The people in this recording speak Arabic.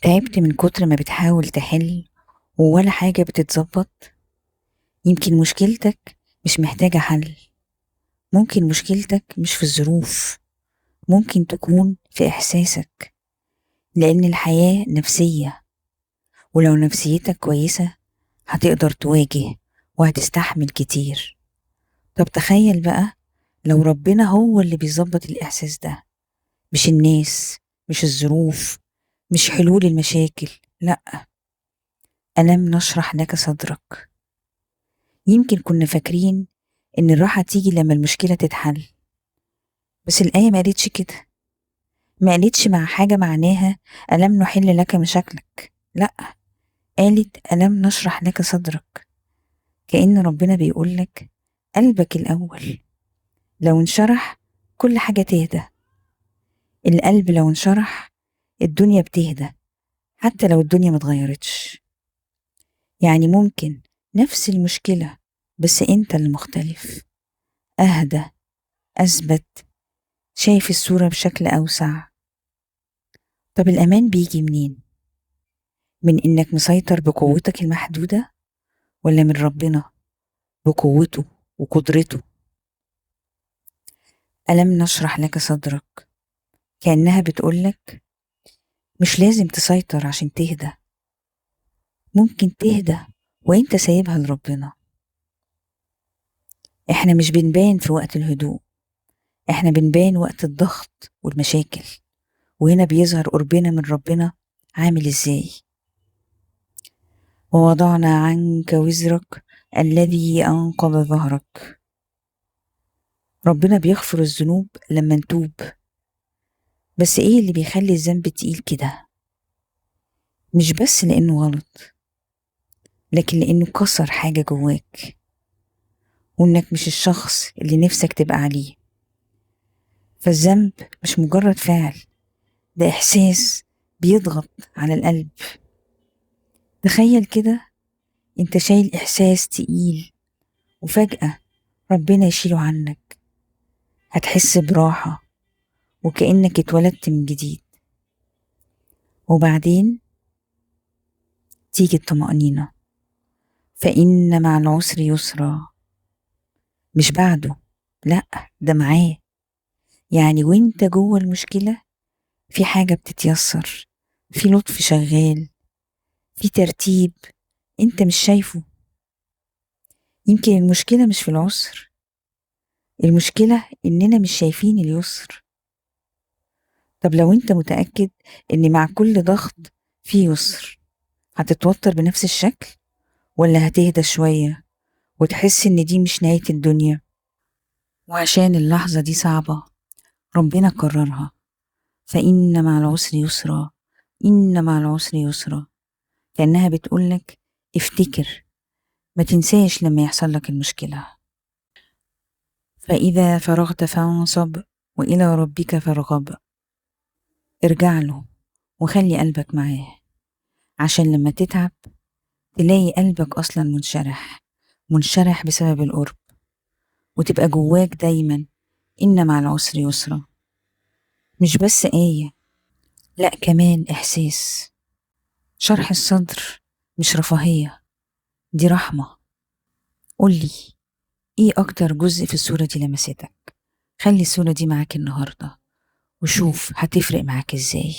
تعبت من كتر ما بتحاول تحل ولا حاجة بتتظبط. يمكن مشكلتك مش محتاجة حل. ممكن مشكلتك مش في الظروف، ممكن تكون في إحساسك. لأن الحياة نفسية، ولو نفسيتك كويسة هتقدر تواجه وهتستحمل كتير. طب تخيل بقى لو ربنا هو اللي بيظبط الإحساس ده، مش الناس، مش الظروف، مش حلول المشاكل، لأ. ألم نشرح لك صدرك. يمكن كنا فاكرين إن الراحة تيجي لما المشكلة تتحل، بس الآية ما قالتش كده. ما قالتش مع حاجة معناها ألم نحل لك مشاكلك، لأ. قالت ألم نشرح لك صدرك. كأن ربنا بيقولك قلبك الأول لو انشرح كل حاجة تهدى. القلب لو انشرح الدنيا بتهدى، حتى لو الدنيا متغيرتش. يعني ممكن نفس المشكلة بس انت اللي مختلف، أهدى، أثبت، شايف الصورة بشكل أوسع. طب الأمان بيجي منين؟ من إنك مسيطر بقوتك المحدودة، ولا من ربنا بقوته وقدرته؟ ألم نشرح لك صدرك كأنها بتقولك مش لازم تسيطر عشان تهدى. ممكن تهدى وانت سايبها لربنا. احنا مش بنبان في وقت الهدوء، احنا بنبان وقت الضغط والمشاكل. وهنا بيظهر قربنا من ربنا عامل ازاي. ووضعنا عنك وزرك الذي أنقض ظهرك. ربنا بيغفر الذنوب لما نتوب، بس ايه اللي بيخلي الذنب تقيل كده؟ مش بس لأنه غلط، لكن لأنه كسر حاجة جواك، وإنك مش الشخص اللي نفسك تبقى عليه. فالذنب مش مجرد فعل، ده إحساس بيضغط على القلب. تخيل كده انت شايل إحساس تقيل، وفجأة ربنا يشيله عنك. هتحس براحة وكأنك اتولدت من جديد. وبعدين تيجي الطمأنينة، فإن مع العسر يسرا. مش بعده، لأ، ده معاه. يعني وانت جوه المشكلة في حاجة بتتيسر، في لطف شغال، في ترتيب انت مش شايفه. يمكن المشكلة مش في العسر، المشكلة إننا مش شايفين اليسر. طب لو انت متأكد إن مع كل ضغط في يسر، هتتوتر بنفس الشكل، ولا هتهدى شوية وتحس إن دي مش نهاية الدنيا؟ وعشان اللحظة دي صعبة ربنا كررها، فإن مع العسر يسرا، إن مع العسر يسرا. كأنها بتقولك افتكر، ما تنساش لما يحصل لك المشكلة. فإذا فرغت فانصب وإلى ربك فارغب. ارجع له وخلي قلبك معاه، عشان لما تتعب تلاقي قلبك أصلا منشرح، منشرح بسبب القرب، وتبقى جواك دايما إن مع العسر يسرا. مش بس آية، لأ، كمان إحساس. شرح الصدر مش رفاهية، دي رحمة. قولي إيه أكتر جزء في الصورة دي لمستك؟ خلي الصورة دي معاك النهاردة وشوف هتفرق معاك إزاي.